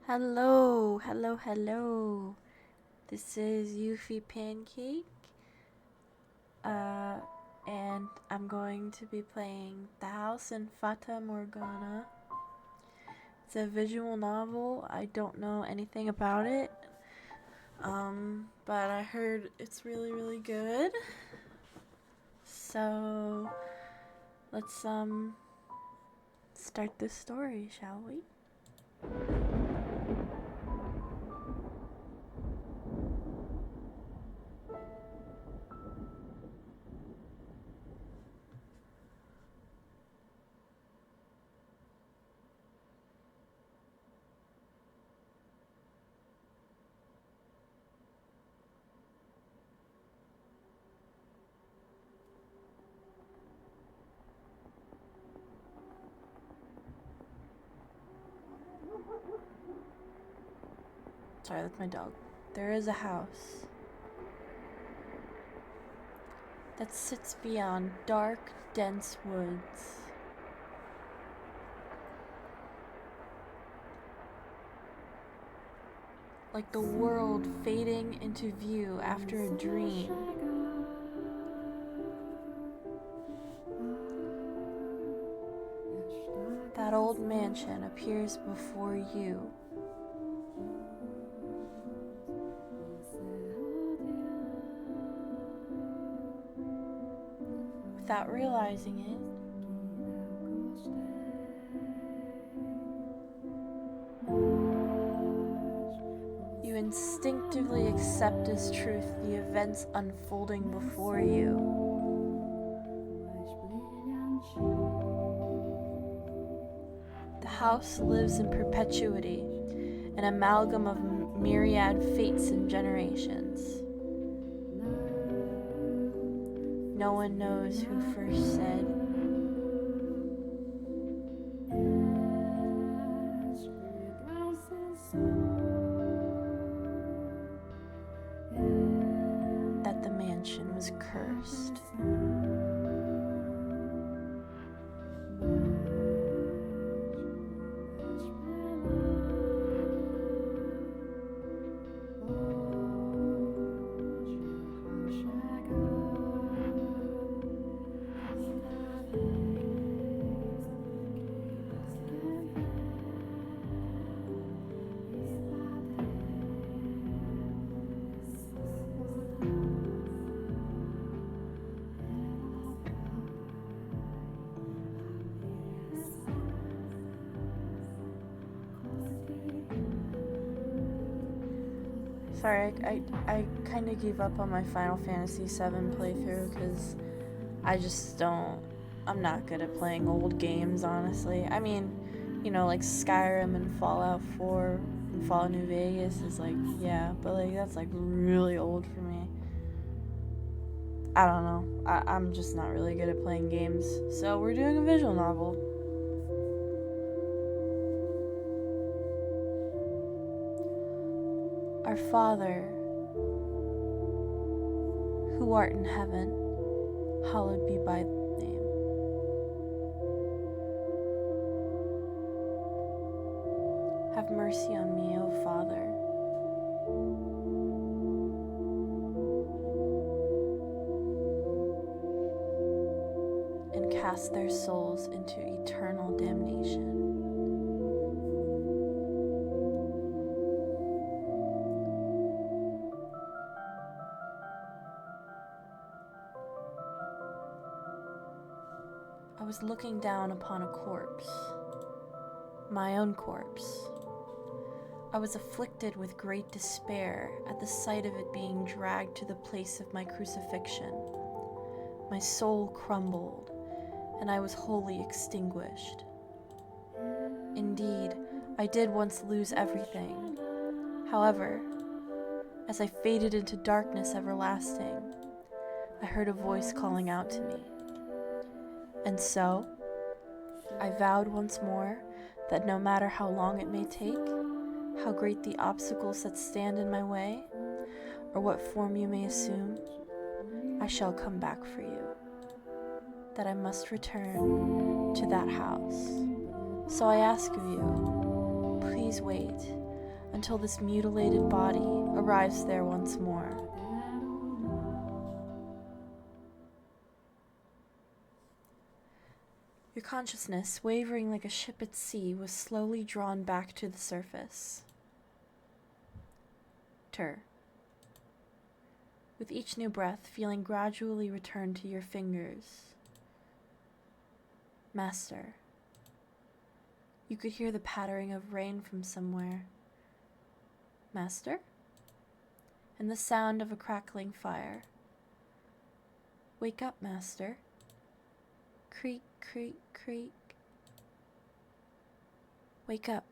Hello, hello, hello. This is Yuffie Pancake, uh, and I'm going to be playing The House in Fata Morgana. It's a visual novel. I don't know anything about it, but I heard it's really, really good. So let's start this story, shall we? Sorry, that's my dog. There is a house that sits beyond dark, dense woods. Like the world fading into view after a dream. That old mansion appears before you. Without realizing it, you instinctively accept as truth the events unfolding before you. The house lives in perpetuity, an amalgam of myriad fates and generations. No one knows who first said, that the mansion was cursed. Sorry, I kind of gave up on my Final Fantasy VII playthrough because I'm not good at playing old games, honestly. I mean, like Skyrim and Fallout 4 and Fallout New Vegas is like, yeah, but like that's like really old for me. I don't know. I'm just not really good at playing games. So we're doing a visual novel. Our Father, who art in heaven, hallowed be thy name. Have mercy on me, O Father. And cast their souls into eternal damnation. I was looking down upon a corpse, my own corpse. I was afflicted with great despair at the sight of it being dragged to the place of my crucifixion. My soul crumbled, and I was wholly extinguished. Indeed, I did once lose everything. However, as I faded into darkness everlasting, I heard a voice calling out to me. And so, I vowed once more that no matter how long it may take, how great the obstacles that stand in my way, or what form you may assume, I shall come back for you. That I must return to that house. So I ask of you, please wait, until this mutilated body arrives there once more. Your consciousness, wavering like a ship at sea, was slowly drawn back to the surface. With each new breath, feeling gradually return to your fingers. Master. You could hear the pattering of rain from somewhere. Master? And the sound of a crackling fire. Wake up, Master. Creak, creak, creak. Wake up.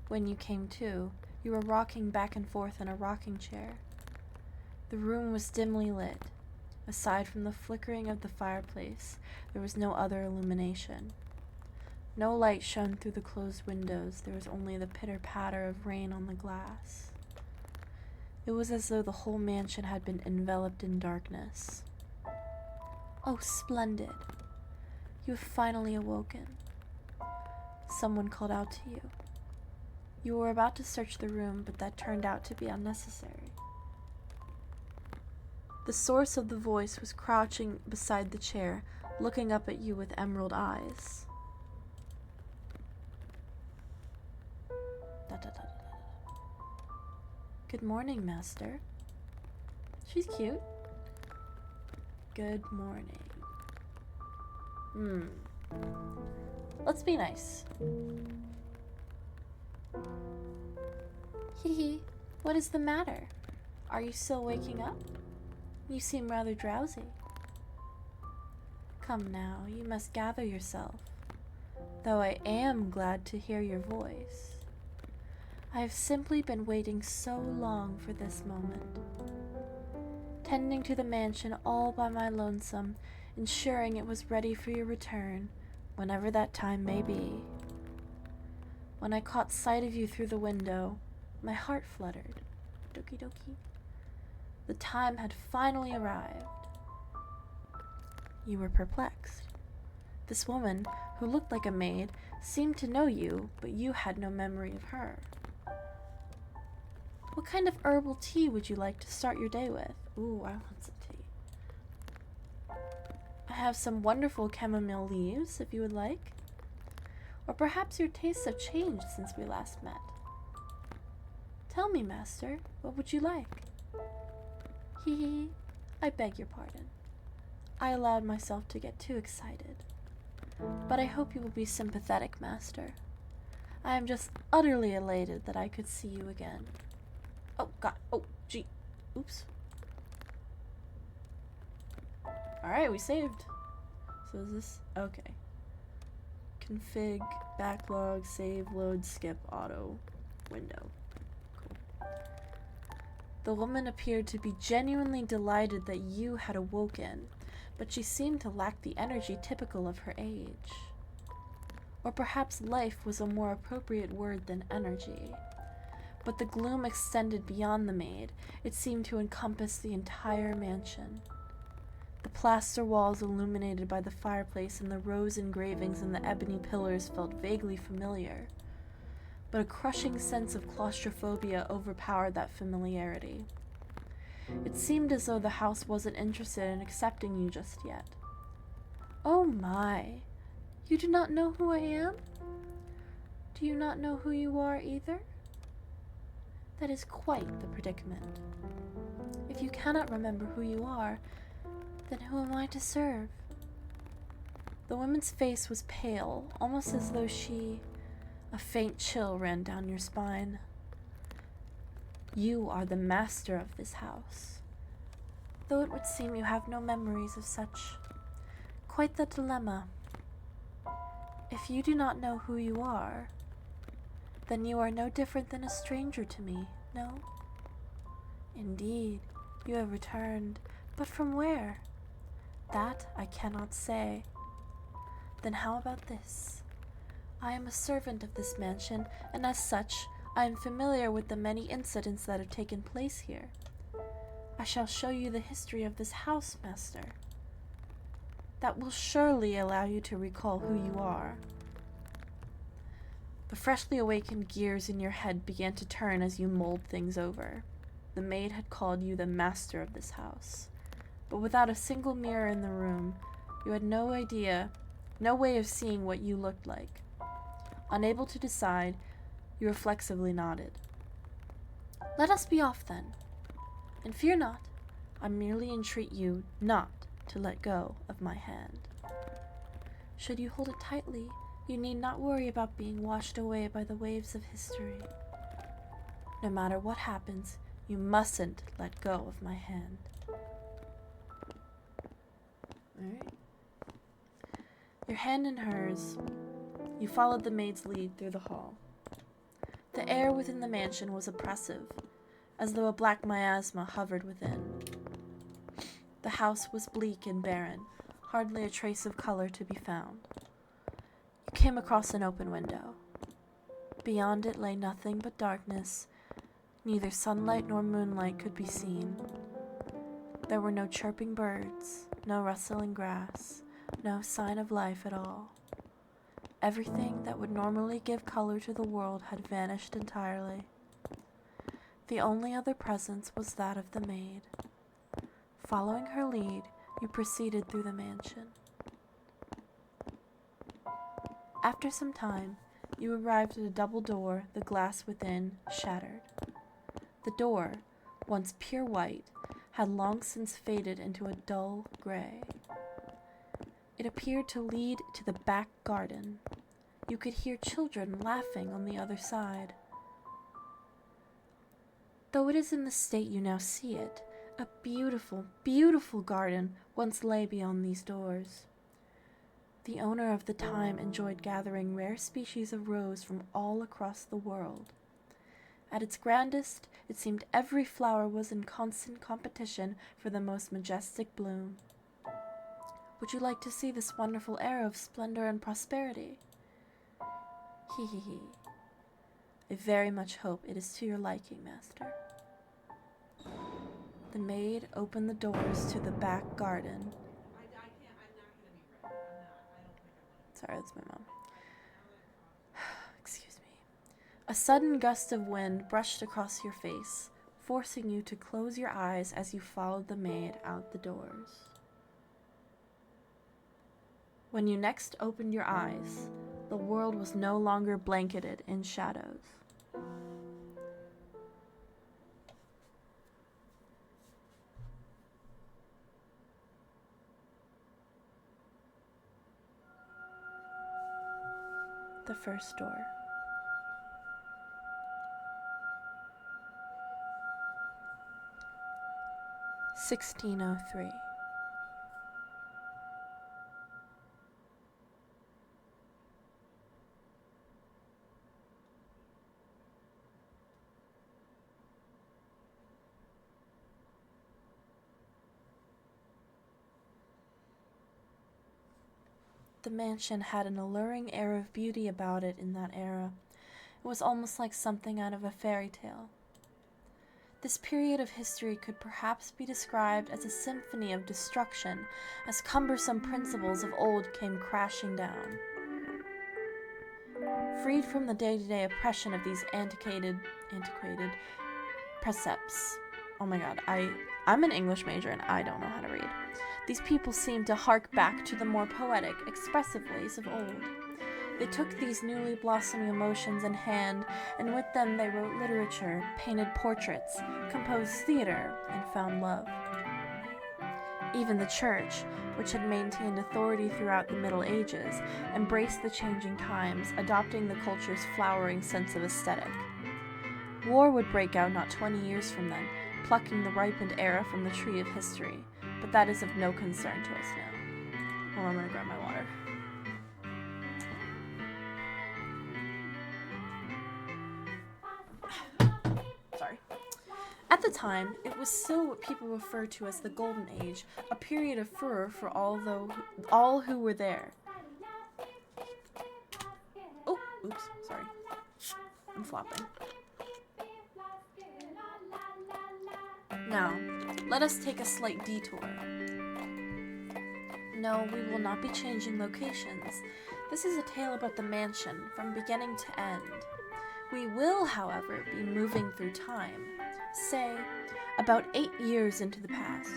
When you came to, you were rocking back and forth in a rocking chair. The room was dimly lit. Aside from the flickering of the fireplace, there was no other illumination. No light shone through the closed windows. There was only the pitter-patter of rain on the glass. It was as though the whole mansion had been enveloped in darkness. Oh, splendid. You have finally awoken. Someone called out to you. You were about to search the room, but that turned out to be unnecessary. The source of the voice was crouching beside the chair, looking up at you with emerald eyes. Good morning, Master. She's cute. Good morning. Let's be nice. Hee, what is the matter? Are you still waking up? You seem rather drowsy. Come now, you must gather yourself, though I am glad to hear your voice. I have simply been waiting so long for this moment, tending to the mansion all by my lonesome, ensuring it was ready for your return, whenever that time may be. When I caught sight of you through the window, my heart fluttered. Doki doki. The time had finally arrived. You were perplexed. This woman, who looked like a maid, seemed to know you, but you had no memory of her. What kind of herbal tea would you like to start your day with? Ooh, I want some tea. I have some wonderful chamomile leaves, if you would like. Or perhaps your tastes have changed since we last met. Tell me, Master, what would you like? Hee, I beg your pardon. I allowed myself to get too excited. But I hope you will be sympathetic, Master. I am just utterly elated that I could see you again. Oh, God. Oh, gee. Oops. Alright, we saved. So is this... Okay. Config, backlog, save, load, skip, auto, window. Cool. The woman appeared to be genuinely delighted that you had awoken, but she seemed to lack the energy typical of her age. Or perhaps life was a more appropriate word than energy. But the gloom extended beyond the maid. It seemed to encompass the entire mansion. The plaster walls illuminated by the fireplace and the rose engravings and the ebony pillars felt vaguely familiar. But a crushing sense of claustrophobia overpowered that familiarity. It seemed as though the house wasn't interested in accepting you just yet. Oh my! You do not know who I am? Do you not know who you are either? That is quite the predicament. If you cannot remember who you are, then who am I to serve? The woman's face was pale, almost as though a faint chill ran down your spine. You are the master of this house, though it would seem you have no memories of such. Quite the dilemma. If you do not know who you are, then you are no different than a stranger to me, no? Indeed, you have returned, but from where? That I cannot say. Then how about this? I am a servant of this mansion, and as such, I am familiar with the many incidents that have taken place here. I shall show you the history of this house, Master. That will surely allow you to recall who you are. The freshly awakened gears in your head began to turn as you mulled things over. The maid had called you the master of this house, but without a single mirror in the room, you had no idea, no way of seeing what you looked like. Unable to decide, you reflexively nodded. Let us be off then, and fear not, I merely entreat you not to let go of my hand. Should you hold it tightly, you need not worry about being washed away by the waves of history. No matter what happens, you mustn't let go of my hand. Alright. Your hand in hers, you followed the maid's lead through the hall. The air within the mansion was oppressive, as though a black miasma hovered within. The house was bleak and barren, hardly a trace of color to be found. You came across an open window. Beyond it lay nothing but darkness. Neither sunlight nor moonlight could be seen. There were no chirping birds, no rustling grass, no sign of life at all. Everything that would normally give color to the world had vanished entirely. The only other presence was that of the maid. Following her lead, you proceeded through the mansion. After some time, you arrived at a double door, the glass within shattered. The door, once pure white, had long since faded into a dull gray. It appeared to lead to the back garden. You could hear children laughing on the other side. Though it is in the state you now see it, a beautiful, beautiful garden once lay beyond these doors. The owner of the time enjoyed gathering rare species of rose from all across the world. At its grandest, it seemed every flower was in constant competition for the most majestic bloom. Would you like to see this wonderful era of splendor and prosperity? Hee hee hee. I very much hope it is to your liking, master. The maid opened the doors to the back garden. Sorry, that's my mom. Excuse me. A sudden gust of wind brushed across your face, forcing you to close your eyes as you followed the maid out the doors. When you next opened your eyes, the world was no longer blanketed in shadows. The first door. (1603). The mansion had an alluring air of beauty about it in that era. It was almost like something out of a fairy tale. This period of history could perhaps be described as a symphony of destruction, as cumbersome principles of old came crashing down. Freed from the day-to-day oppression of these antiquated precepts. Oh my god, I'm an English major and I don't know how to read. These people seemed to hark back to the more poetic, expressive ways of old. They took these newly blossoming emotions in hand, and with them they wrote literature, painted portraits, composed theater, and found love. Even the church, which had maintained authority throughout the Middle Ages, embraced the changing times, adopting the culture's flowering sense of aesthetic. War would break out not 20 years from then, plucking the ripened era from the tree of history, but that is of no concern to us now. Hold on, I'm gonna grab my water. Sorry. At the time, it was still what people referred to as the Golden Age, a period of furor for all who were there. Oh, oops, sorry. I'm flopping. Now, let us take a slight detour. No, we will not be changing locations. This is a tale about the mansion from beginning to end. We will, however, be moving through time, say, about 8 years into the past.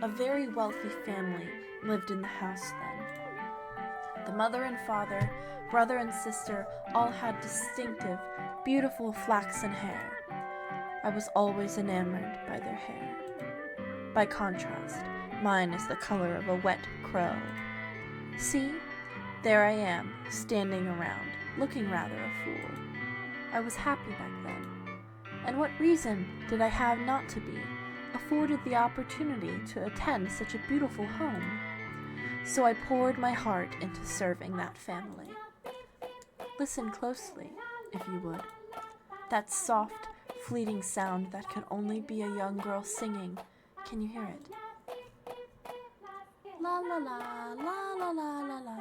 A very wealthy family lived in the house then. The mother and father, brother and sister all had distinctive, beautiful flaxen hair. I was always enamored by their hair. By contrast, mine is the color of a wet crow. See, there I am, standing around, looking rather a fool. I was happy back then. And what reason did I have not to be, afforded the opportunity to attend such a beautiful home? So I poured my heart into serving that family. Listen closely, if you would. That soft, fleeting sound that could only be a young girl singing. Can you hear it? La la la, la la la la la.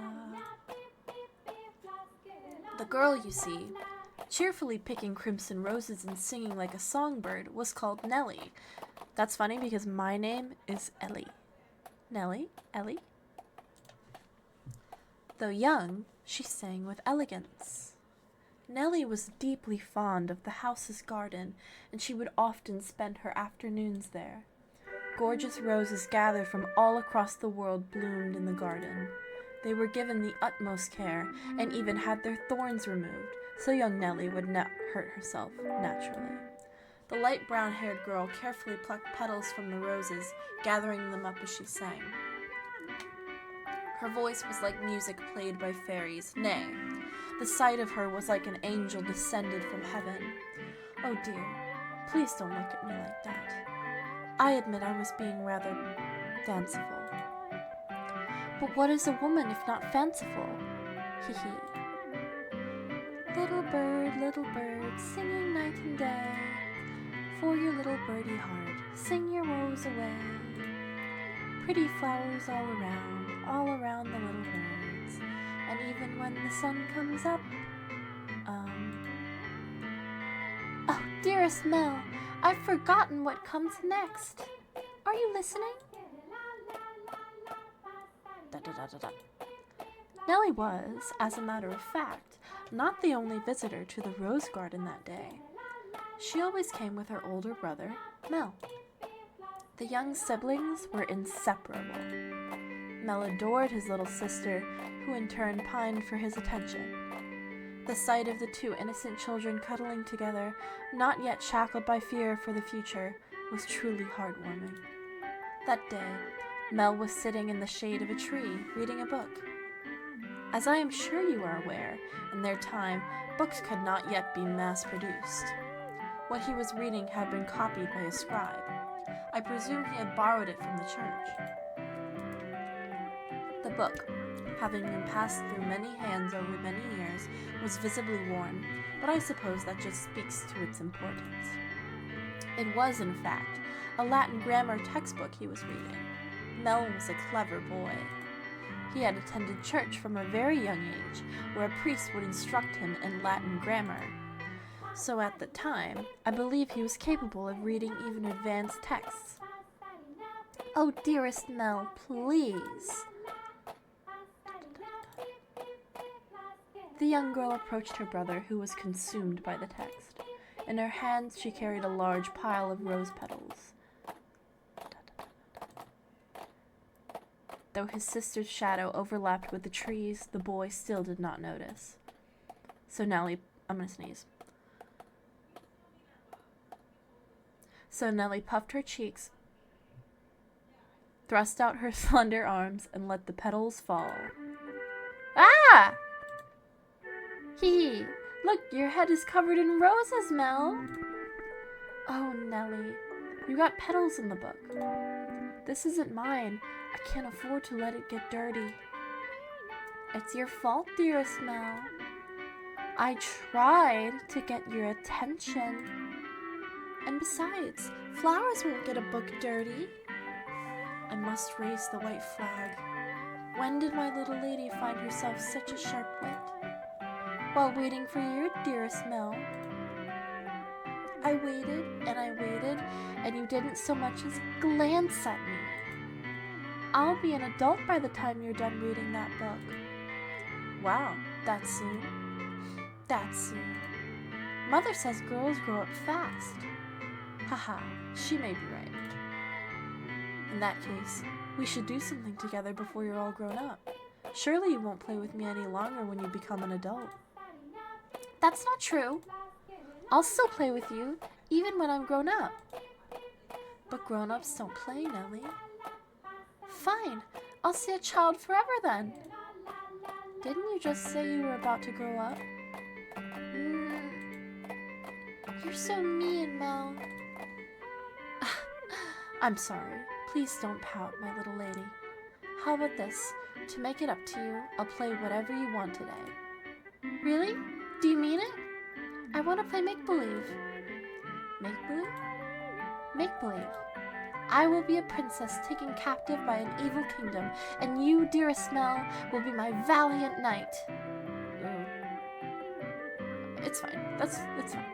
The girl, you see, cheerfully picking crimson roses and singing like a songbird, was called Nellie. That's funny because my name is Ellie. Nellie, Ellie. Though young, she sang with elegance. Nellie was deeply fond of the house's garden, and she would often spend her afternoons there. Gorgeous roses gathered from all across the world bloomed in the garden. They were given the utmost care, and even had their thorns removed, so young Nellie would not hurt herself naturally. The light brown-haired girl carefully plucked petals from the roses, gathering them up as she sang. Her voice was like music played by fairies, nay, the sight of her was like an angel descended from heaven. Oh dear, please don't look at me like that. I admit I was being rather fanciful. But what is a woman if not fanciful? Hee hee. Little bird, singing night and day, for your little birdie heart, sing your woes away. Pretty flowers all around the little birds, and even when the sun comes up, Oh, dearest Mel, I've forgotten what comes next. Are you listening? Da, da, da, da, da. Nellie was, as a matter of fact, not the only visitor to the rose garden that day. She always came with her older brother, Mel. The young siblings were inseparable. Mel adored his little sister, who in turn pined for his attention. The sight of the two innocent children cuddling together, not yet shackled by fear for the future, was truly heartwarming. That day, Mel was sitting in the shade of a tree, reading a book. As I am sure you are aware, in their time, books could not yet be mass-produced. What he was reading had been copied by a scribe. I presume he had borrowed it from the church. The book, having been passed through many hands over many years, was visibly worn, but I suppose that just speaks to its importance. It was, in fact, a Latin grammar textbook he was reading. Mel was a clever boy. He had attended church from a very young age, where a priest would instruct him in Latin grammar. So at the time, I believe he was capable of reading even advanced texts. Oh, dearest Mel, please. The young girl approached her brother, who was consumed by the text. In her hands she carried a large pile of rose petals. Though his sister's shadow overlapped with the trees, the boy still did not notice. So Nellie puffed her cheeks, thrust out her slender arms, and let the petals fall. Ah! Hee! Look, your head is covered in roses, Mel! Oh, Nellie, you got petals in the book. This isn't mine. I can't afford to let it get dirty. It's your fault, dearest Mel. I tried to get your attention. And besides, flowers won't get a book dirty. I must raise the white flag. When did my little lady find herself such a sharp wit? While waiting for you, dearest Mel. I waited, and you didn't so much as glance at me. I'll be an adult by the time you're done reading that book. Wow, that soon? That soon. Mother says girls grow up fast. Haha, she may be right. In that case, we should do something together before you're all grown up. Surely you won't play with me any longer when you become an adult. That's not true. I'll still play with you, even when I'm grown up. But grown-ups don't play, Nellie. Fine, I'll stay a child forever then. Didn't you just say you were about to grow up? You're so mean, Mel. I'm sorry. Please don't pout, my little lady. How about this? To make it up to you, I'll play whatever you want today. Really? Do you mean it? I want to play make-believe. Make-believe? Make-believe. I will be a princess taken captive by an evil kingdom, and you, dearest Mel, will be my valiant knight. It's fine. That's fine.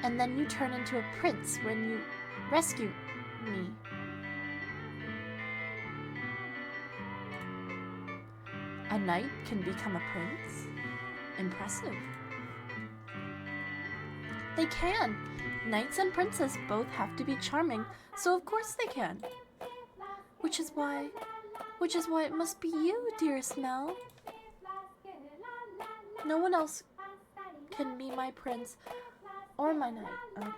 And then you turn into a prince when you rescue me. A knight can become a prince? Impressive. They can. Knights and princes both have to be charming, so of course they can. Which is why it must be you, dearest Mel. No one else can be my prince or my knight. Okay.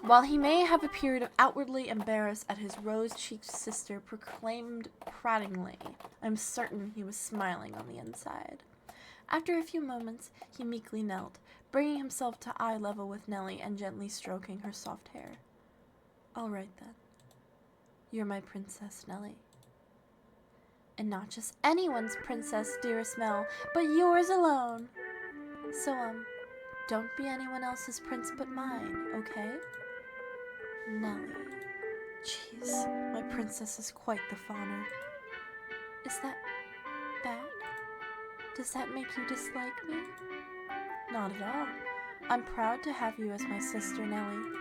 While he may have appeared outwardly embarrassed at his rose-cheeked sister proclaimed prattlingly, I'm certain he was smiling on the inside. After a few moments, he meekly knelt, bringing himself to eye level with Nellie and gently stroking her soft hair. All right, then. You're my princess, Nellie. And not just anyone's princess, dearest Mel, but yours alone. So, don't be anyone else's prince but mine, okay? Nellie. Jeez, my princess is quite the fawner. Is that bad? Does that make you dislike me? Not at all. I'm proud to have you as my sister, Nellie.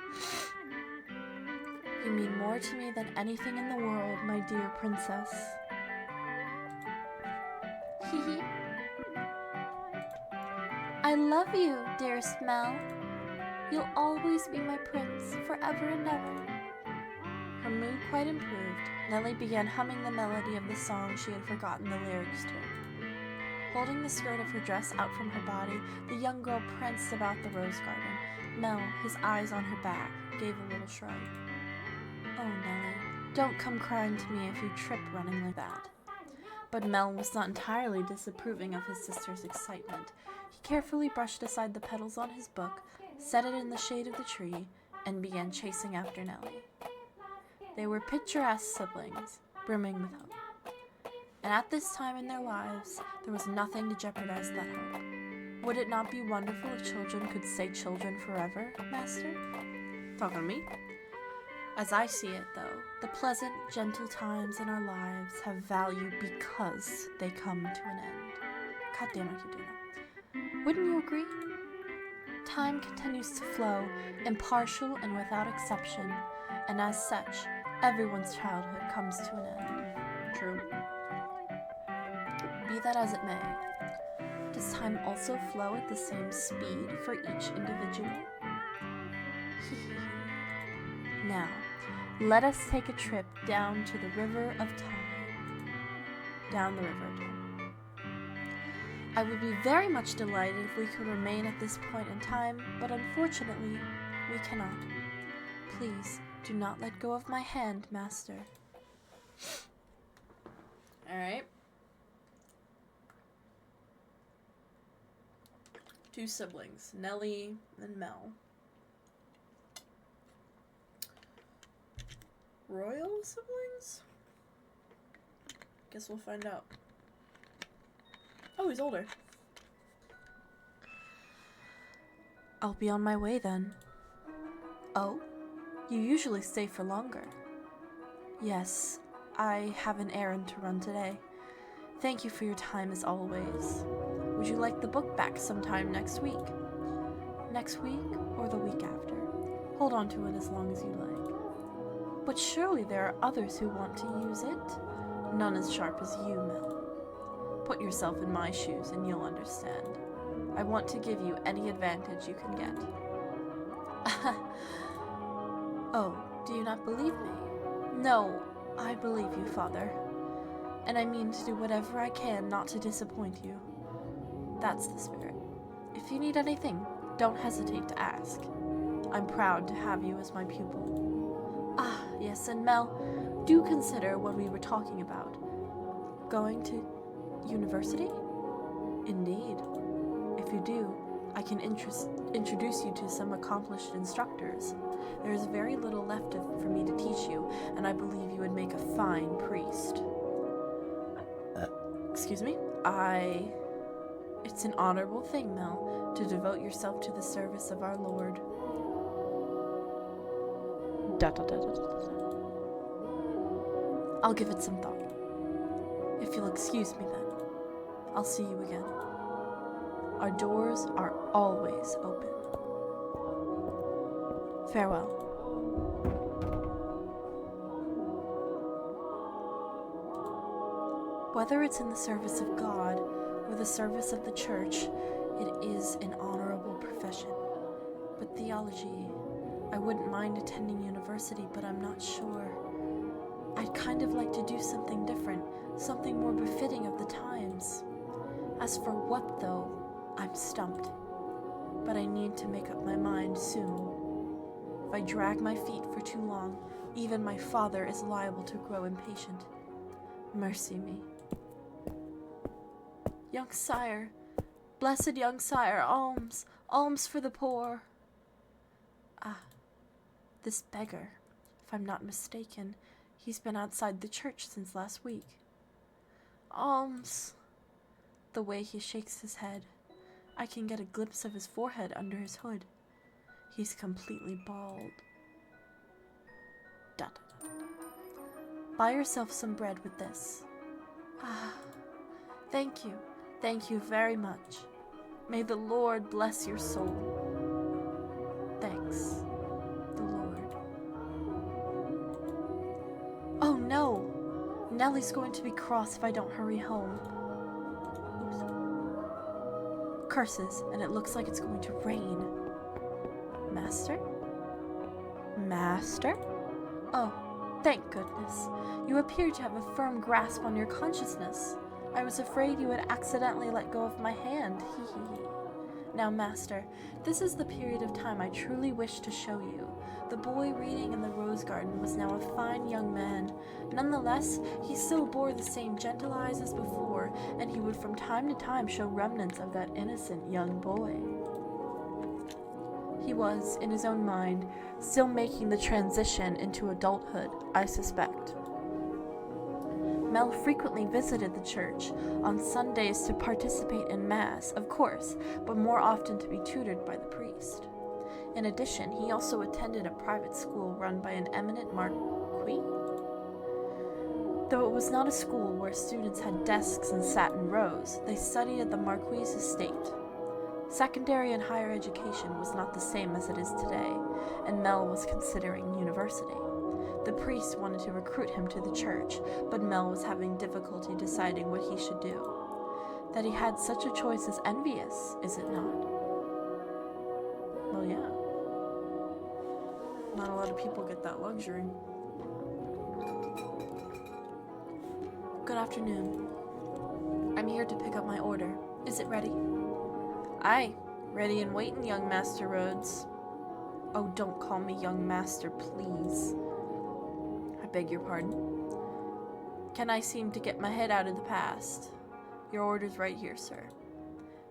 You mean more to me than anything in the world, my dear princess. Hee. I love you, dearest Mel. You'll always be my prince, forever and ever. Her mood quite improved. Nellie began humming the melody of the song she had forgotten the lyrics to. Holding the skirt of her dress out from her body, the young girl pranced about the rose garden. Mel, his eyes on her back, gave a little shrug. Oh, Nellie, don't come crying to me if you trip running like that. But Mel was not entirely disapproving of his sister's excitement. He carefully brushed aside the petals on his book, set it in the shade of the tree, and began chasing after Nellie. They were picturesque siblings, brimming with hope. And at this time in their lives, there was nothing to jeopardize that hope. Would it not be wonderful if children could stay children forever, Master? Talking to me? As I see it, though, the pleasant, gentle times in our lives have value because they come to an end. God damn, I keep doing that. Wouldn't you agree? Time continues to flow, impartial and without exception, and as such, everyone's childhood comes to an end. True. Be that as it may, does time also flow at the same speed for each individual? Now, let us take a trip down to the river of time. Down the river of time. I would be very much delighted if we could remain at this point in time, but unfortunately, we cannot. Please, do not let go of my hand, Master. Alright. Two siblings, Nellie and Mel. Royal siblings? Guess we'll find out. Oh, he's older. I'll be on my way then. Oh? You usually stay for longer. Yes, I have an errand to run today. Thank you for your time as always. Would you like the book back sometime next week? Next week or the week after? Hold on to it as long as you like. But surely there are others who want to use it. None as sharp as you, Mel. Put yourself in my shoes and you'll understand. I want to give you any advantage you can get. Oh, do you not believe me? No, I believe you, Father. And I mean to do whatever I can not to disappoint you. That's the spirit. If you need anything, don't hesitate to ask. I'm proud to have you as my pupil. Ah, yes, and Mel, do consider what we were talking about. Going to university? Indeed. If you do, I can introduce you to some accomplished instructors. There is very little left for me to teach you, and I believe you would make a fine priest. Excuse me? It's an honorable thing, Mel, to devote yourself to the service of our Lord. I'll give it some thought. If you'll excuse me then, I'll see you again. Our doors are always open. Farewell. Whether it's in the service of God or the service of the church, it is an honorable profession. But theology, I wouldn't mind attending university, but I'm not sure. I'd kind of like to do something different, something more befitting of the times. As for what, though, I'm stumped. But I need to make up my mind soon. If I drag my feet for too long, even my father is liable to grow impatient. Mercy me. Young sire, blessed young sire, alms, alms for the poor. Ah, this beggar, if I'm not mistaken, he's been outside the church since last week. Alms. The way he shakes his head, I can get a glimpse of his forehead under his hood. He's completely bald. Buy yourself some bread with this. Ah, thank you. Thank you very much. May the Lord bless your soul. Thanks, the Lord. Oh no! Nellie's going to be cross if I don't hurry home. Oops. Curses, and it looks like it's going to rain. Master? Master? Oh, thank goodness. You appear to have a firm grasp on your consciousness. I was afraid you would accidentally let go of my hand. Hee hee hee. Now, Master, this is the period of time I truly wish to show you. The boy reading in the rose garden was now a fine young man. Nonetheless, he still bore the same gentle eyes as before, and he would from time to time show remnants of that innocent young boy. He was, in his own mind, still making the transition into adulthood, I suspect. Mel frequently visited the church on Sundays to participate in Mass, of course, but more often to be tutored by the priest. In addition, he also attended a private school run by an eminent marquis. Though it was not a school where students had desks and sat in rows, they studied at the marquis's estate. Secondary and higher education was not the same as it is today, and Mel was considering university. The priest wanted to recruit him to the church, but Mel was having difficulty deciding what he should do. That he had such a choice is envious, is it not? Well, yeah. Not a lot of people get that luxury. Good afternoon. I'm here to pick up my order. Is it ready? Aye, ready and waiting, young Master Rhodes. Oh, don't call me young master, please. I beg your pardon. Can I seem to get my head out of the past? Your order's right here, sir.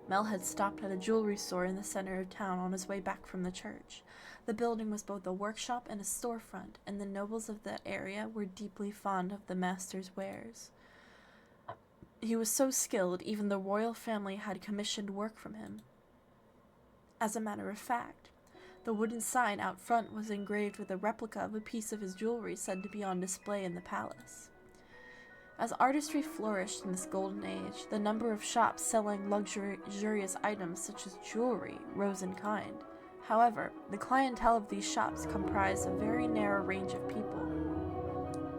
Mel had stopped at a jewelry store in the center of town on his way back from the church. The building was both a workshop and a storefront, and the nobles of that area were deeply fond of the master's wares. He was so skilled, even the royal family had commissioned work from him. As a matter of fact, the wooden sign out front was engraved with a replica of a piece of his jewelry said to be on display in the palace. As artistry flourished in this golden age, the number of shops selling luxurious items such as jewelry rose in kind. However, the clientele of these shops comprised a very narrow range of people.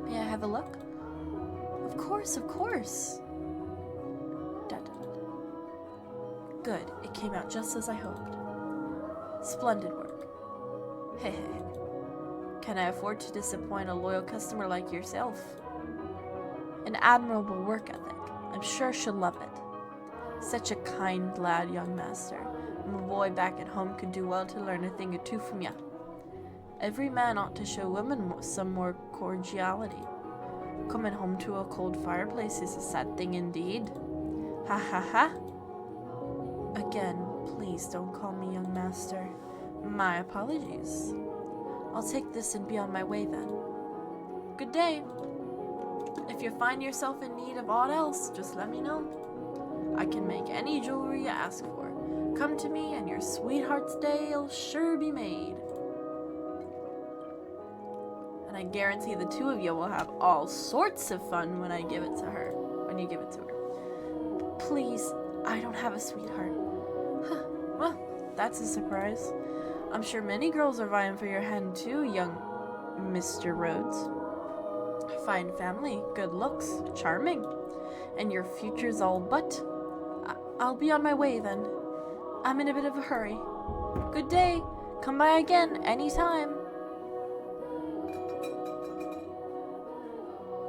May I have a look? Of course, of course. Good, it came out just as I hoped. Splendid work. Hehe. Can I afford to disappoint a loyal customer like yourself? An admirable work ethic. I'm sure she'll love it. Such a kind lad, young master. My boy back at home could do well to learn a thing or two from ya. Every man ought to show women some more cordiality. Coming home to a cold fireplace is a sad thing indeed. Ha ha ha. Again, please don't call me young master. My apologies. I'll take this and be on my way then. Good day. If you find yourself in need of aught else, just let me know. I can make any jewelry you ask for. Come to me and your sweetheart's day'll sure be made. And I guarantee the two of you will have all sorts of fun when I give it to her. When you give it to her. Please, I don't have a sweetheart. Huh. Well, that's a surprise. I'm sure many girls are vying for your hand too, young Mr. Rhodes. Fine family, good looks, charming. And your future's all but. I'll be on my way then. I'm in a bit of a hurry. Good day. Come by again anytime.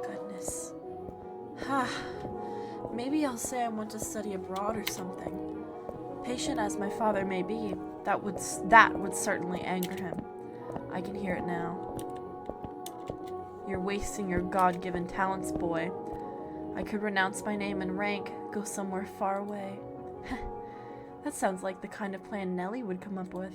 Goodness. Maybe I'll say I want to study abroad or something. Patient as my father may be, that would certainly anger him. I can hear it now. You're wasting your God-given talents, boy. I could renounce my name and rank, go somewhere far away. That sounds like the kind of plan Nellie would come up with.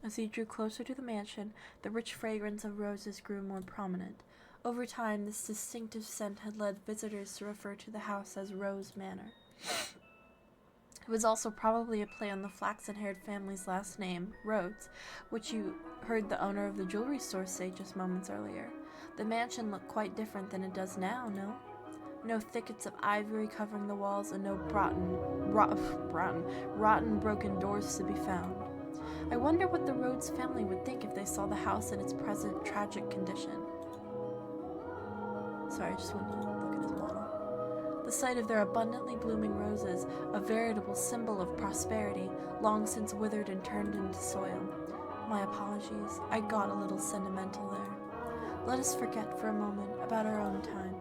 As he drew closer to the mansion, the rich fragrance of roses grew more prominent. Over time, this distinctive scent had led visitors to refer to the house as Rose Manor. It was also probably a play on the flaxen-haired family's last name, Rhodes, which you heard the owner of the jewelry store say just moments earlier. The mansion looked quite different than it does now, no? No thickets of ivory covering the walls, and no rotten, broken doors to be found. I wonder what the Rhodes family would think if they saw the house in its present tragic condition. Sorry, I just wanted to look at his model. The sight of their abundantly blooming roses, a veritable symbol of prosperity, long since withered and turned into soil. My apologies, I got a little sentimental there. Let us forget for a moment about our own time.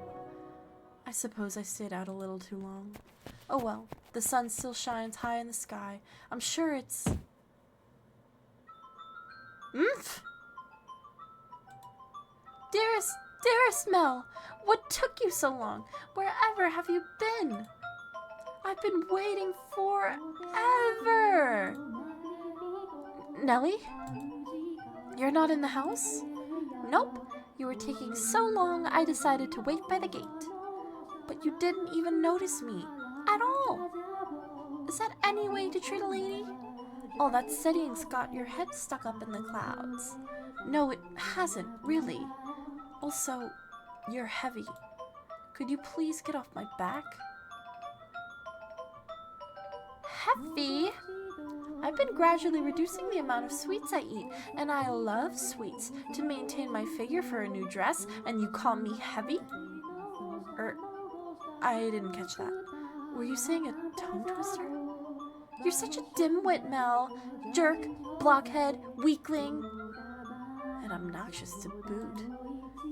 I suppose I stayed out a little too long. Oh well, the sun still shines high in the sky. I'm sure it's... Dearest Mel, what took you so long? Wherever have you been? I've been waiting forever. Nellie? You're not in the house? Nope. You were taking so long, I decided to wait by the gate. But you didn't even notice me. At all. Is that any way to treat a lady? All that studying's got your head stuck up in the clouds. No, it hasn't, really. Also, you're heavy. Could you please get off my back? Heavy? I've been gradually reducing the amount of sweets I eat, and I love sweets, to maintain my figure for a new dress, and you call me heavy? I didn't catch that. Were you saying a tongue twister? You're such a dimwit, Mel. Jerk, blockhead, weakling, and obnoxious to boot.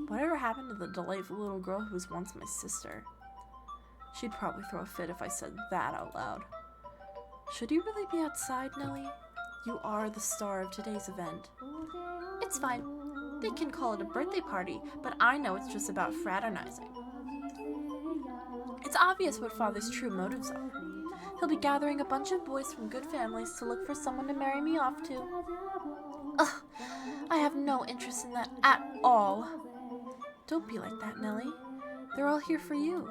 Whatever happened to the delightful little girl who was once my sister? She'd probably throw a fit if I said that out loud. Should you really be outside, Nellie? You are the star of today's event. It's fine. They can call it a birthday party, but I know it's just about fraternizing. It's obvious what Father's true motives are. He'll be gathering a bunch of boys from good families to look for someone to marry me off to. Ugh, I have no interest in that at all. Don't be like that, Nellie. They're all here for you.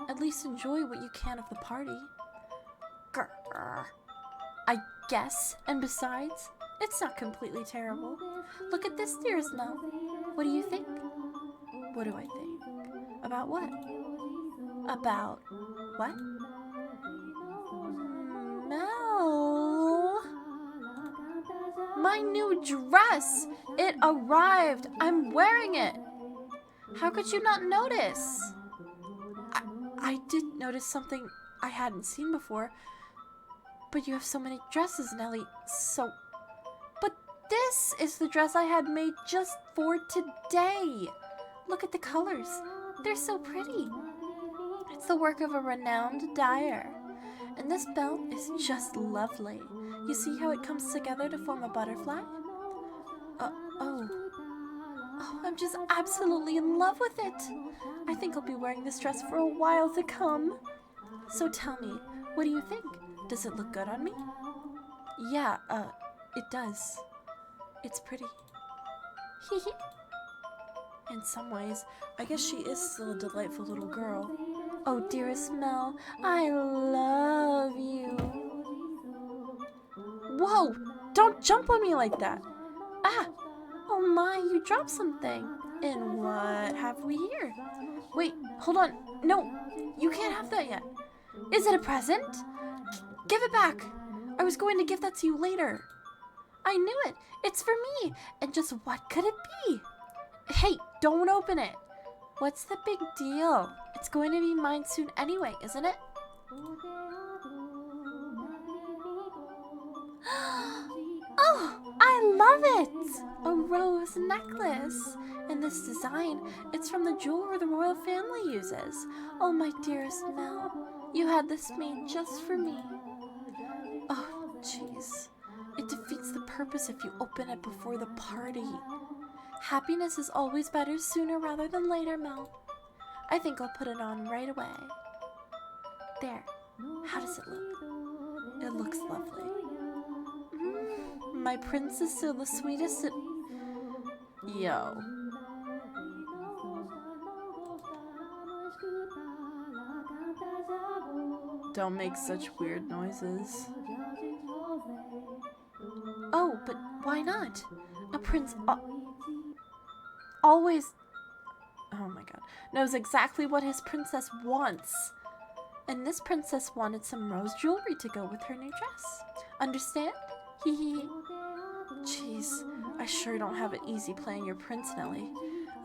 At least enjoy what you can of the party. Grr. I guess, and besides, it's not completely terrible. Look at this, dearest Mel. What do you think? What do I think? About what? About what? My new dress! It arrived! I'm wearing it! How could you not notice? I did notice something I hadn't seen before. But you have so many dresses, Nellie. But this is the dress I had made just for today. Look at the colors. They're so pretty. It's the work of a renowned dyer. And this belt is just lovely. You see how it comes together to form a butterfly? Oh, I'm just absolutely in love with it. I think I'll be wearing this dress for a while to come. So tell me, what do you think? Does it look good on me? Yeah, it does. It's pretty. In some ways, I guess she is still a delightful little girl. Oh, dearest Mel, I love you. Whoa! Don't jump on me like that. Ah! Oh my, you dropped something. And what have we here? Wait, hold on. No, you can't have that yet. Is it a present? Give it back. I was going to give that to you later. I knew it. It's for me. And just what could it be? Hey, don't open it. What's the big deal? It's going to be mine soon anyway, isn't it? Oh, I love it! A rose necklace. And this design, it's from the jeweler the royal family uses. Oh, my dearest Mel, you had this made just for me. Oh, jeez. It defeats the purpose if you open it before the party. Happiness is always better sooner rather than later, Mel. I think I'll put it on right away. There. How does it look? It looks lovely. My prince is still the sweetest Yo. Don't make such weird noises. Oh, but why not? A prince always, oh my god, knows exactly what his princess wants. And this princess wanted some rose jewelry to go with her new dress. Understand? Hee hee. Jeez, I sure don't have it easy playing your prince, Nellie.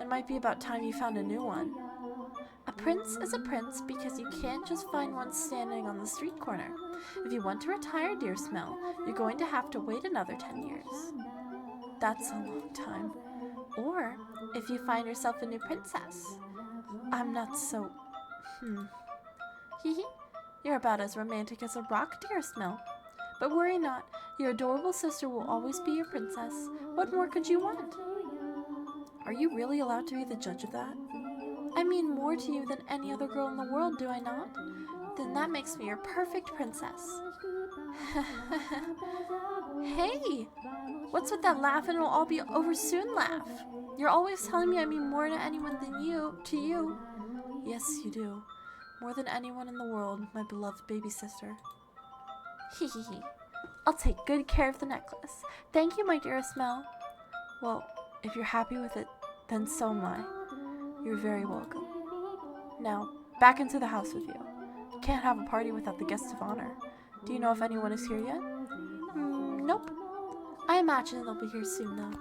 It might be about time you found a new one. A prince is a prince because you can't just find one standing on the street corner. If you want to retire, dear Smell, you're going to have to wait another 10 years. That's a long time. Or if you find yourself a new princess. I'm not so... Hee hee. You're about as romantic as a rock, dear Smell. But worry not, your adorable sister will always be your princess. What more could you want? Are you really allowed to be the judge of that? I mean more to you than any other girl in the world, do I not? Then that makes me your perfect princess. Hey! What's with that laugh and it'll all be over soon laugh? You're always telling me I mean more to anyone than to you. Yes, you do. More than anyone in the world, my beloved baby sister. Hee hee hee. I'll take good care of the necklace. Thank you, my dearest Mel. Well, if you're happy with it, then so am I. You're very welcome. Now, back into the house with you. You can't have a party without the guest of honor. Do you know if anyone is here yet? Nope. I imagine they'll be here soon, though.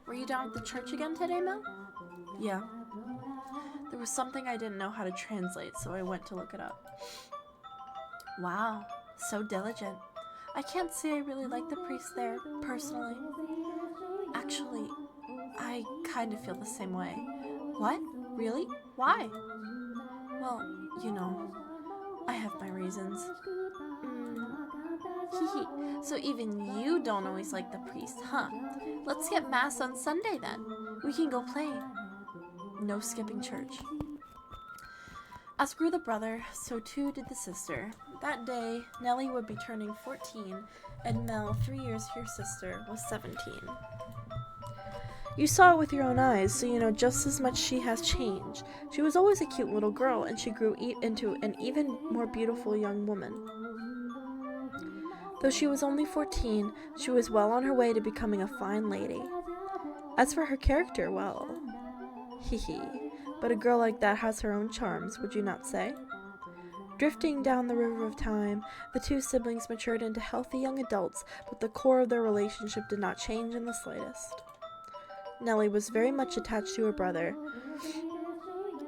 Were you down at the church again today, Mel? Yeah. There was something I didn't know how to translate, so I went to look it up. Wow, so diligent. I can't say I really like the priest there, personally. Actually, I kind of feel the same way. What? Really? Why? Well, you know, I have my reasons. Hee. So even you don't always like the priest, huh? Let's get mass on Sunday then. We can go play. No skipping church. As grew the brother, so too did the sister. That day, Nellie would be turning 14, and Mel, 3 years her sister, was 17. You saw it with your own eyes, so you know just as much she has changed. She was always a cute little girl, and she grew into an even more beautiful young woman. Though she was only 14, she was well on her way to becoming a fine lady. As for her character, well, hee. But a girl like that has her own charms, would you not say? Drifting down the river of time, the two siblings matured into healthy young adults, but the core of their relationship did not change in the slightest. Nellie was very much attached to her brother,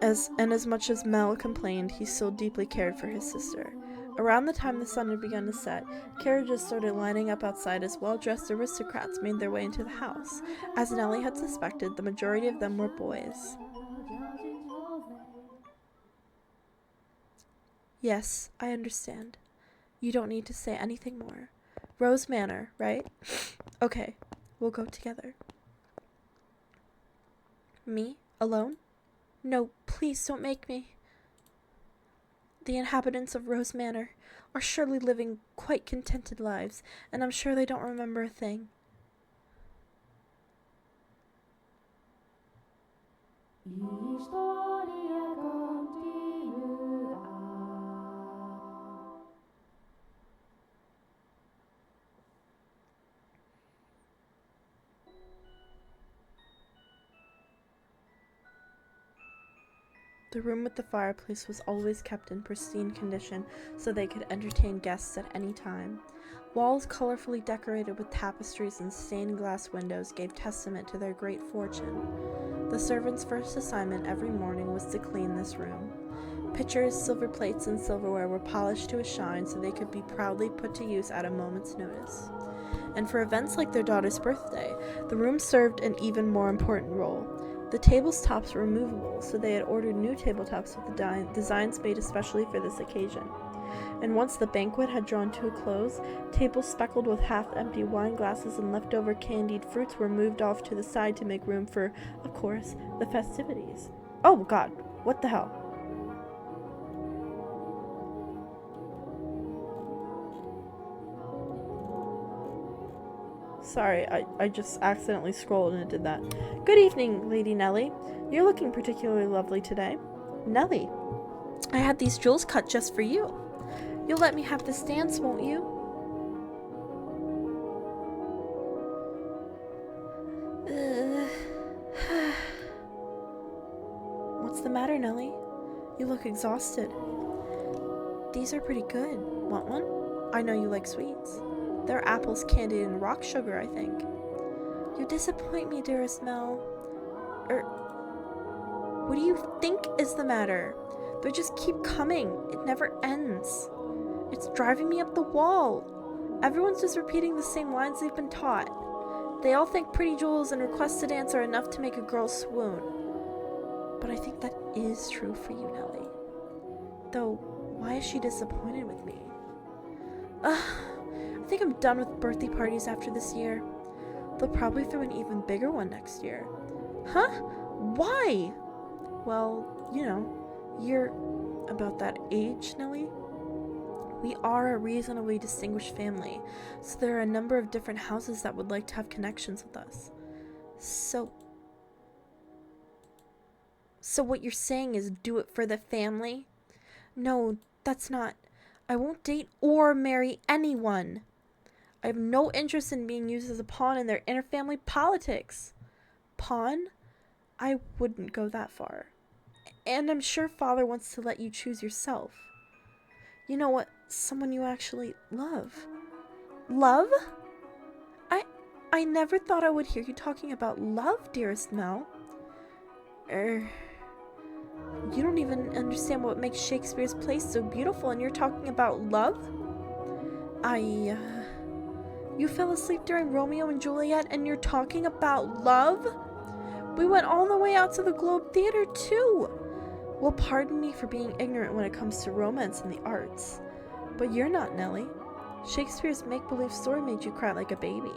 as much as Mel complained, he still deeply cared for his sister. Around the time the sun had begun to set, carriages started lining up outside as well-dressed aristocrats made their way into the house. As Nellie had suspected, the majority of them were boys. Yes, I understand. You don't need to say anything more. Rose Manor, right? Okay, we'll go together. Me? Alone? No, please don't make me. The inhabitants of Rose Manor are surely living quite contented lives, and I'm sure they don't remember a thing. The room with the fireplace was always kept in pristine condition so they could entertain guests at any time. Walls colorfully decorated with tapestries and stained glass windows gave testament to their great fortune. The servants' first assignment every morning was to clean this room. Pitchers, silver plates, and silverware were polished to a shine so they could be proudly put to use at a moment's notice. And for events like their daughter's birthday, the room served an even more important role. The tables' tops were removable, so they had ordered new tabletops with the designs made especially for this occasion. And once the banquet had drawn to a close, tables speckled with half-empty wine glasses and leftover candied fruits were moved off to the side to make room for, of course, the festivities. Oh God, what the hell? Sorry, I just accidentally scrolled and it did that. Good evening, Lady Nellie. You're looking particularly lovely today. Nellie, I had these jewels cut just for you. You'll let me have this dance, won't you? What's the matter, Nellie? You look exhausted. These are pretty good. Want one? I know you like sweets. They're apples candied in rock sugar, I think. You disappoint me, dearest Mel. What do you think is the matter? They just keep coming. It never ends. It's driving me up the wall. Everyone's just repeating the same lines they've been taught. They all think pretty jewels and requests to dance are enough to make a girl swoon. But I think that is true for you, Nellie. Though, why is she disappointed with me? I think I'm done with birthday parties after this year. They'll probably throw an even bigger one next year. Huh? Why? Well, you know, you're about that age, Nellie. We are a reasonably distinguished family, so there are a number of different houses that would like to have connections with us. So what you're saying is do it for the family? No, that's not. I won't date or marry anyone. I have no interest in being used as a pawn in their interfamily politics. Pawn? I wouldn't go that far. And I'm sure Father wants to let you choose yourself. You know what? Someone you actually love. Love? I never thought I would hear you talking about love, dearest Mel. You don't even understand what makes Shakespeare's plays so beautiful, and you're talking about love? You fell asleep during Romeo and Juliet, and you're talking about love? We went all the way out to the Globe Theater, too. Well, pardon me for being ignorant when it comes to romance and the arts. But you're not, Nellie. Shakespeare's make-believe story made you cry like a baby.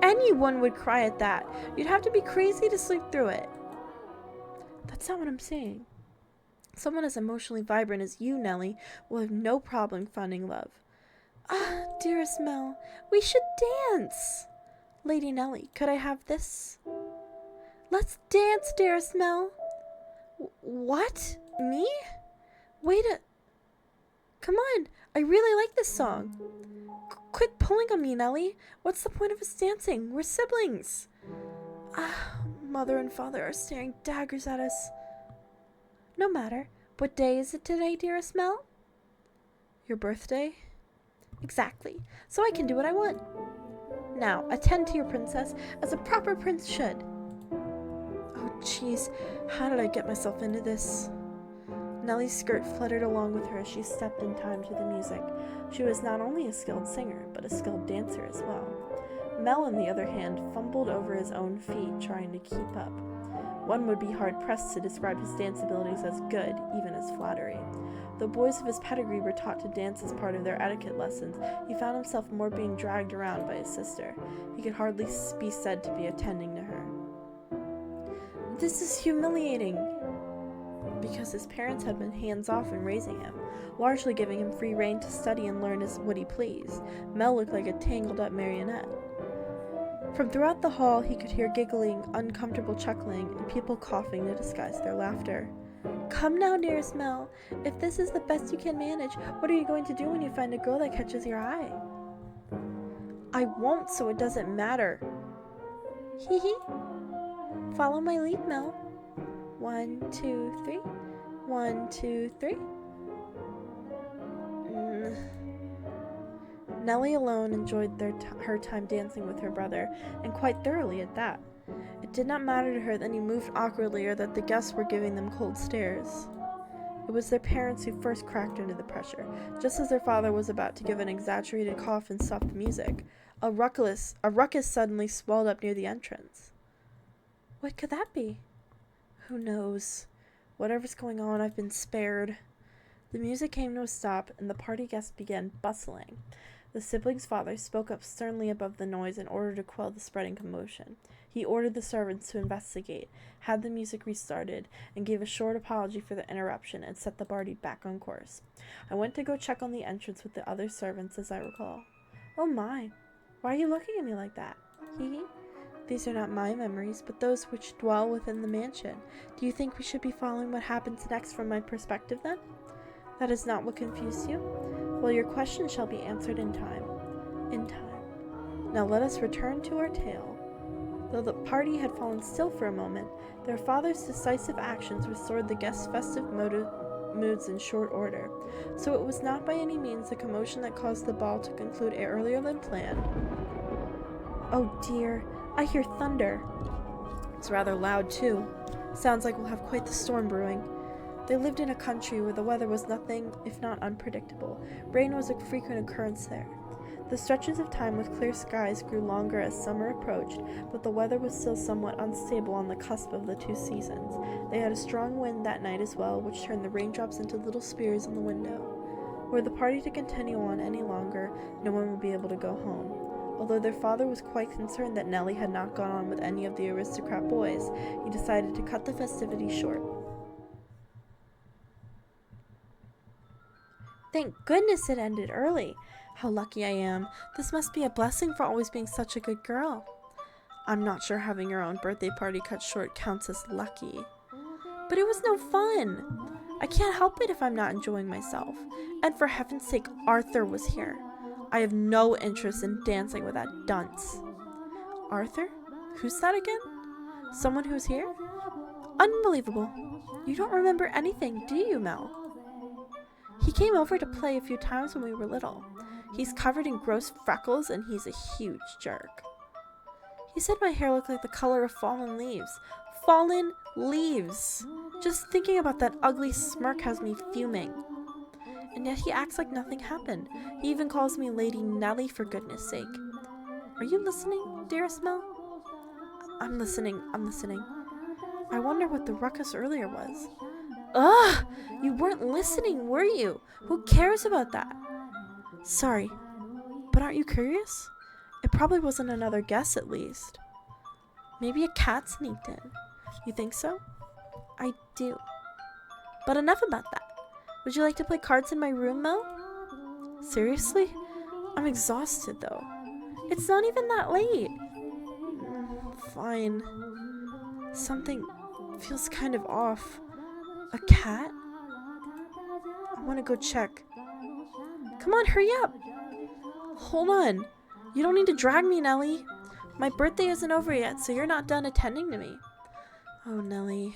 Anyone would cry at that. You'd have to be crazy to sleep through it. That's not what I'm saying. Someone as emotionally vibrant as you, Nellie, will have no problem finding love. Ah, dearest Mel, we should dance. Lady Nellie, could I have this? Let's dance, dearest Mel. What? Me? Come on, I really like this song. Quit pulling on me, Nellie. What's the point of us dancing? We're siblings. Mother and Father are staring daggers at us. No matter. What day is it today, dearest Mel? Your birthday? Exactly. So I can do what I want. Now, attend to your princess as a proper prince should. Oh, jeez. How did I get myself into this? Nellie's skirt fluttered along with her as she stepped in time to the music. She was not only a skilled singer, but a skilled dancer as well. Mel, on the other hand, fumbled over his own feet, trying to keep up. One would be hard-pressed to describe his dance abilities as good, even as flattery. Though boys of his pedigree were taught to dance as part of their etiquette lessons, he found himself more being dragged around by his sister. He could hardly be said to be attending to her. This is humiliating, because his parents had been hands-off in raising him, largely giving him free rein to study and learn as what he pleased. Mel looked like a tangled-up marionette. From throughout the hall, he could hear giggling, uncomfortable chuckling, and people coughing to disguise their laughter. Come now, dearest Mel. If this is the best you can manage, what are you going to do when you find a girl that catches your eye? I won't, so it doesn't matter. Hee hee. Follow my lead, Mel. 1, 2, 3. 1, 2, 3. Nellie alone enjoyed her time dancing with her brother, and quite thoroughly at that. It did not matter to her that he moved awkwardly or that the guests were giving them cold stares. It was their parents who first cracked under the pressure, just as their father was about to give an exaggerated cough and stop the music. A ruckus suddenly swelled up near the entrance. What could that be? Who knows? Whatever's going on, I've been spared. The music came to a stop, and the party guests began bustling. The siblings' father spoke up sternly above the noise in order to quell the spreading commotion. He ordered the servants to investigate, had the music restarted, and gave a short apology for the interruption and set the party back on course. I went to go check on the entrance with the other servants, as I recall. Oh my, why are you looking at me like that? Hee hee. These are not my memories, but those which dwell within the mansion. Do you think we should be following what happens next from my perspective, then? That is not what confused you? Well, your question shall be answered in time. In time. Now let us return to our tale. Though the party had fallen still for a moment, their father's decisive actions restored the guests' festive moods in short order. So it was not by any means the commotion that caused the ball to conclude earlier than planned. Oh dear, I hear thunder. It's rather loud, too. Sounds like we'll have quite the storm brewing. They lived in a country where the weather was nothing if not unpredictable. Rain was a frequent occurrence there. The stretches of time with clear skies grew longer as summer approached, but the weather was still somewhat unstable on the cusp of the two seasons. They had a strong wind that night as well, which turned the raindrops into little spears on the window. Were the party to continue on any longer, no one would be able to go home. Although their father was quite concerned that Nellie had not gone on with any of the aristocrat boys, he decided to cut the festivities short. Thank goodness it ended early. How lucky I am. This must be a blessing for always being such a good girl. I'm not sure having your own birthday party cut short counts as lucky. But it was no fun. I can't help it if I'm not enjoying myself. And for heaven's sake, Arthur was here. I have no interest in dancing with that dunce. Arthur? Who's that again? Someone who's here? Unbelievable. You don't remember anything, do you, Mel? He came over to play a few times when we were little. He's covered in gross freckles and he's a huge jerk. He said my hair looked like the color of fallen leaves. Fallen leaves! Just thinking about that ugly smirk has me fuming. And yet he acts like nothing happened. He even calls me Lady Nellie, for goodness sake. Are you listening, dearest Mel? I'm listening. I wonder what the ruckus earlier was. Ugh! You weren't listening, were you? Who cares about that? Sorry, but aren't you curious? It probably wasn't another guess, at least. Maybe a cat sneaked in. You think so? I do. But enough about that. Would you like to play cards in my room, Mel? Seriously? I'm exhausted, though. It's not even that late. Fine. Something feels kind of off. A cat? I want to go check. Come on, hurry up. Hold on. You don't need to drag me, Nellie. My birthday isn't over yet, so you're not done attending to me. Oh, Nellie.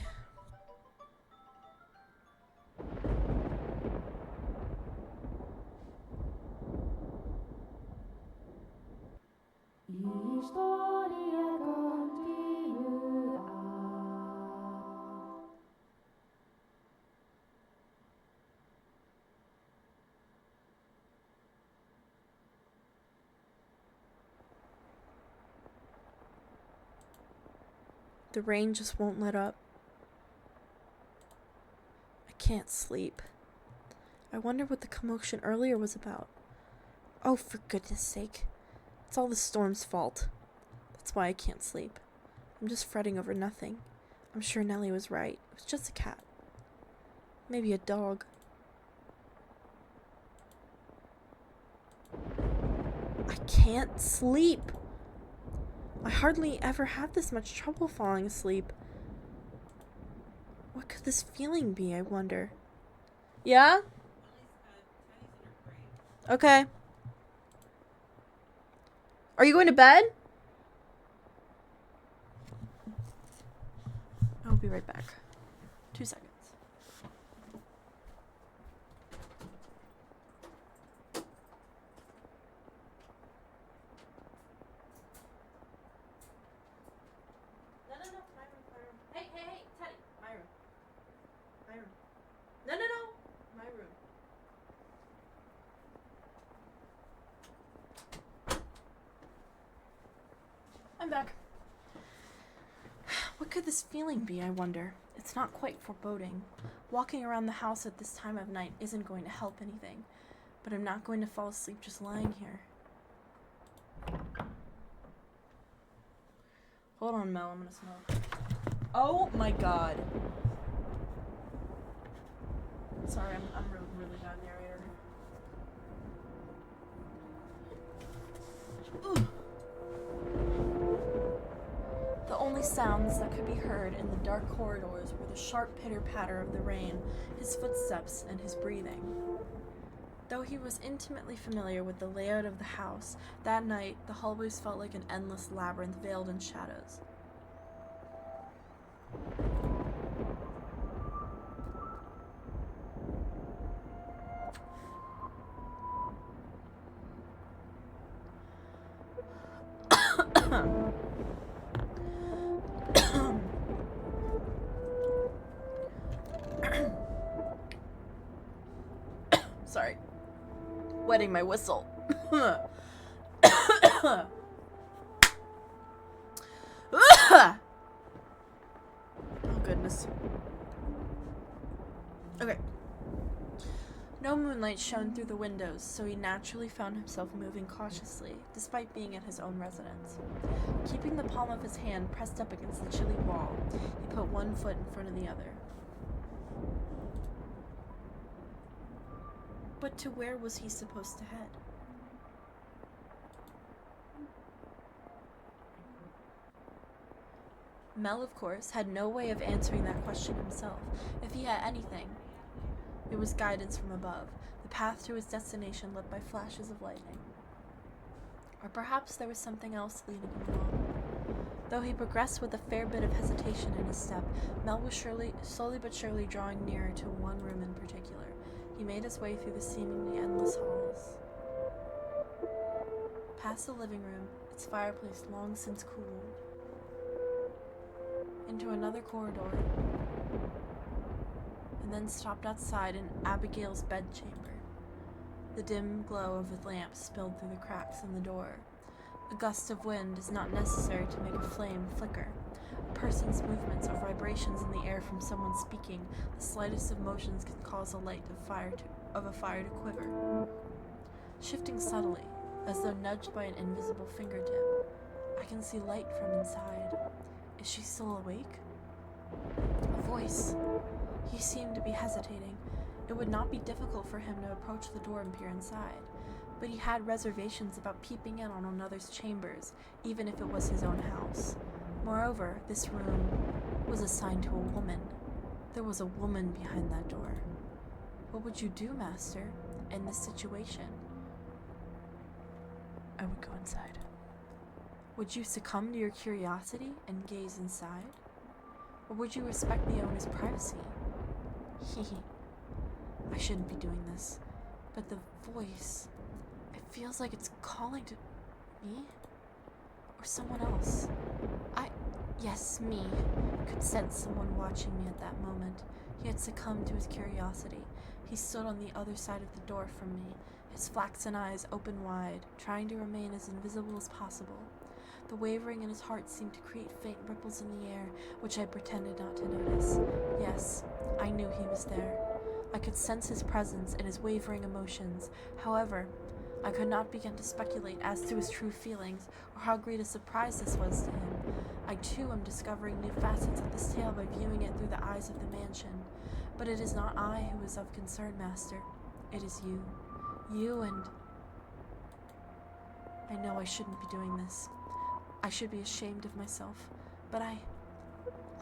The rain just won't let up. I can't sleep. I wonder what the commotion earlier was about. Oh, for goodness sake. It's all the storm's fault. That's why I can't sleep. I'm just fretting over nothing. I'm sure Nellie was right. It was just a cat. Maybe a dog. I can't sleep. I hardly ever have this much trouble falling asleep. What could this feeling be, I wonder? Yeah? Okay. Are you going to bed? I'll be right back. 2 seconds. No, my room. Hey, Teddy, my room. No, my room. I'm back. What could this feeling be, I wonder? It's not quite foreboding. Walking around the house at this time of night isn't going to help anything, but I'm not going to fall asleep just lying here. Hold on, Mel, I'm gonna smoke. Oh my god. Sorry, I'm really bad narrator. Ugh. The only sounds that could be heard in the dark corridors were the sharp pitter-patter of the rain, his footsteps, and his breathing. Though he was intimately familiar with the layout of the house, that night the hallways felt like an endless labyrinth veiled in shadows. Sorry. Wetting my whistle. Oh, goodness. Okay. No moonlight shone through the windows, so he naturally found himself moving cautiously, despite being at his own residence. Keeping the palm of his hand pressed up against the chilly wall, he put one foot in front of the other. But to where was he supposed to head? Mel, of course, had no way of answering that question himself. If he had anything, it was guidance from above, the path to his destination lit by flashes of lightning. Or perhaps there was something else leading him along. Though he progressed with a fair bit of hesitation in his step, Mel was slowly but surely drawing nearer to one room in particular. He made his way through the seemingly endless halls. Past the living room, its fireplace long since cooled. Into another corridor, and then stopped outside in Abigail's bedchamber. The dim glow of the lamp spilled through the cracks in the door. A gust of wind is not necessary to make a flame flicker. A person's movements or vibrations in the air from someone speaking, the slightest of motions can cause a light of a fire to quiver. Shifting subtly, as though nudged by an invisible fingertip, I can see light from inside. Is she still awake? A voice. He seemed to be hesitating. It would not be difficult for him to approach the door and peer inside, but he had reservations about peeping in on another's chambers, even if it was his own house. Moreover, this room was assigned to a woman. There was a woman behind that door. What would you do, Master, in this situation? I would go inside. Would you succumb to your curiosity and gaze inside? Or would you respect the owner's privacy? I shouldn't be doing this, but the voice, it feels like it's calling to me? Or someone else. Yes, me, could sense someone watching me at that moment. He had succumbed to his curiosity. He stood on the other side of the door from me, his flaxen eyes open wide, trying to remain as invisible as possible. The wavering in his heart seemed to create faint ripples in the air, which I pretended not to notice. Yes, I knew he was there. I could sense his presence and his wavering emotions. However, I could not begin to speculate as to his true feelings or how great a surprise this was to him. I too am discovering new facets of this tale by viewing it through the eyes of the mansion. But it is not I who is of concern, Master. It is you. You and... I know I shouldn't be doing this. I should be ashamed of myself. But I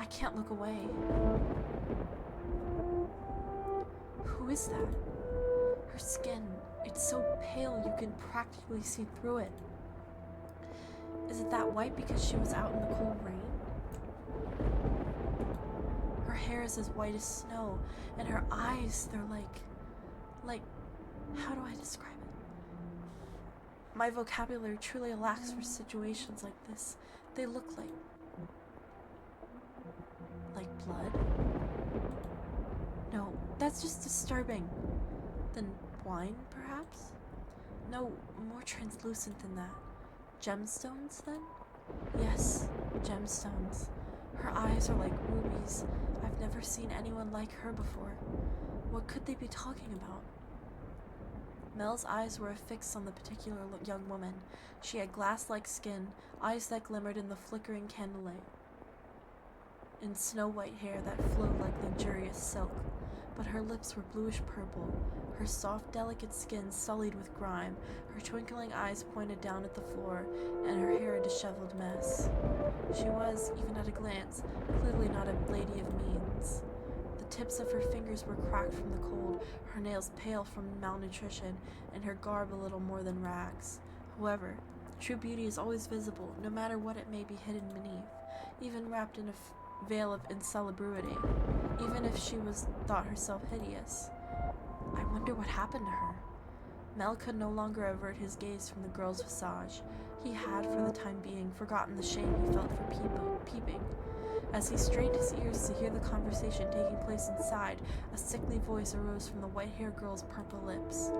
can't look away. Who is that? Her skin, it's so pale you can practically see through it. Is it that white because she was out in the cold rain? Her hair is as white as snow, and her eyes, they're like, how do I describe it? My vocabulary truly lacks for situations like this. They look like blood. No, that's just disturbing. Then wine, perhaps? No, more translucent than that. Gemstones, then? Yes, gemstones. Her eyes are like rubies. I've never seen anyone like her before. What could they be talking about? Mel's eyes were affixed on the particular young woman. She had glass-like skin, eyes that glimmered in the flickering candlelight, and snow-white hair that flowed like luxurious silk. But her lips were bluish-purple, her soft, delicate skin sullied with grime, her twinkling eyes pointed down at the floor, and her hair a disheveled mess. She was, even at a glance, clearly not a lady of means. The tips of her fingers were cracked from the cold, her nails pale from malnutrition, and her garb a little more than rags. However, true beauty is always visible, no matter what it may be hidden beneath, even wrapped in a veil of insalubrity, even if she thought herself hideous. I wonder what happened to her. Mel could no longer avert his gaze from the girl's visage. He had, for the time being, forgotten the shame he felt for peeping. As he strained his ears to hear the conversation taking place inside, a sickly voice arose from the white-haired girl's purple lips.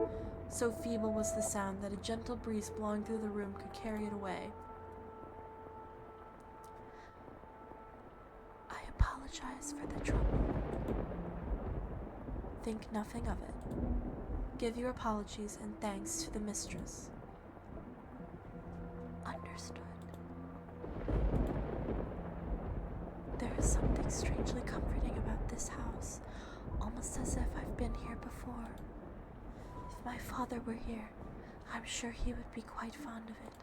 So feeble was the sound that a gentle breeze blowing through the room could carry it away. I apologize for the trouble. Think nothing of it. Give your apologies and thanks to the mistress. Understood. There is something strangely comforting about this house, almost as if I've been here before. If my father were here, I'm sure he would be quite fond of it.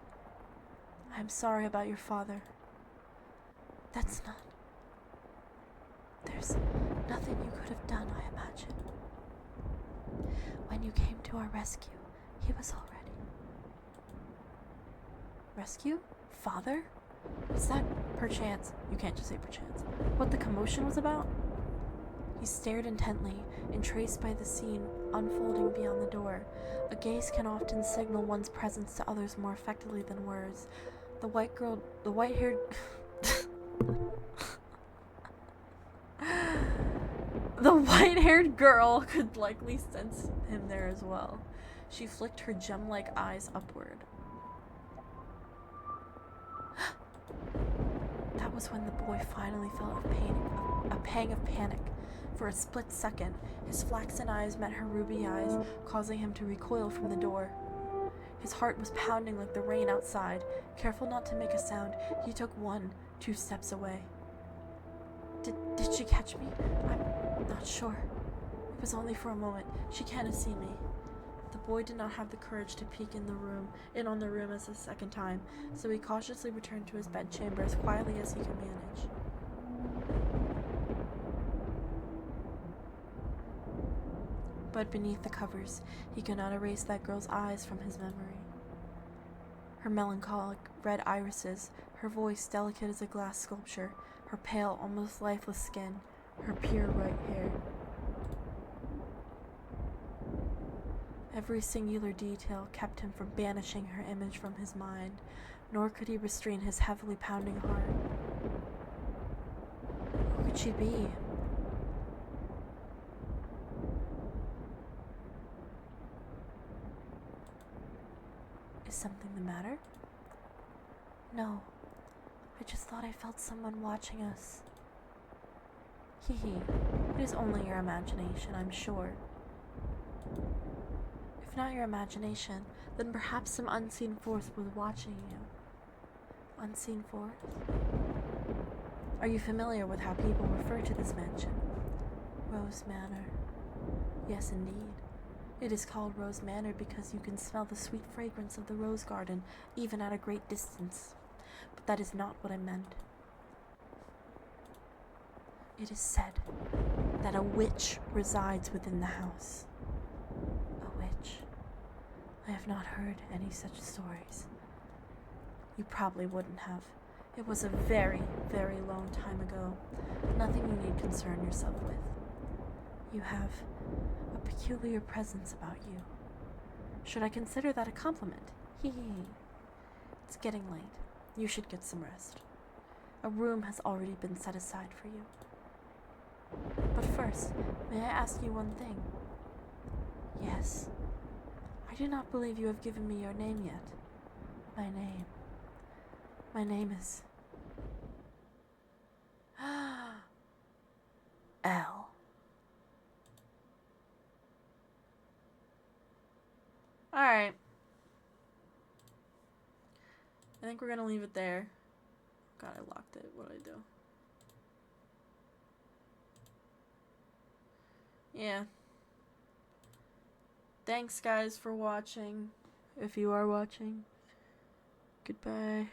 I'm sorry about your father. There's nothing you could have done, I imagine. When you came to our rescue, he was all ready. Rescue? Father? Was that, perchance, you can't just say perchance, what the commotion was about? He stared intently, entraced by the scene unfolding beyond the door. A gaze can often signal one's presence to others more effectively than words. The white-haired... The white-haired girl could likely sense him there as well. She flicked her gem-like eyes upward. That was when the boy finally felt a pang of panic. For a split second, his flaxen eyes met her ruby eyes, causing him to recoil from the door. His heart was pounding like the rain outside. Careful not to make a sound, he took 2 steps away. Did she catch me? I'm not sure. It was only for a moment. She can't have seen me. The boy did not have the courage to peek in on the room as a second time, so he cautiously returned to his bedchamber as quietly as he could manage. But beneath the covers, he could not erase that girl's eyes from his memory. Her melancholic red irises, her voice delicate as a glass sculpture, her pale, almost lifeless skin, her pure white hair. Every singular detail kept him from banishing her image from his mind, nor could he restrain his heavily pounding heart. Who could she be? Is something the matter? No, I just thought I felt someone watching us. Hee hee. It is only your imagination, I'm sure. If not your imagination, then perhaps some unseen force was watching you. Unseen force? Are you familiar with how people refer to this mansion? Rose Manor. Yes, indeed. It is called Rose Manor because you can smell the sweet fragrance of the rose garden even at a great distance. But that is not what I meant. It is said that a witch resides within the house. A witch? I have not heard any such stories. You probably wouldn't have. It was a very, very long time ago. Nothing you need concern yourself with. You have a peculiar presence about you. Should I consider that a compliment? Hee hee. It's getting late. You should get some rest. A room has already been set aside for you. But first, may I ask you one thing? Yes. I do not believe you have given me your name yet. My name is... L. Alright. I think we're gonna leave it there. God, I locked it. What did I do? Yeah. Thanks, guys, for watching. If you are watching. Goodbye.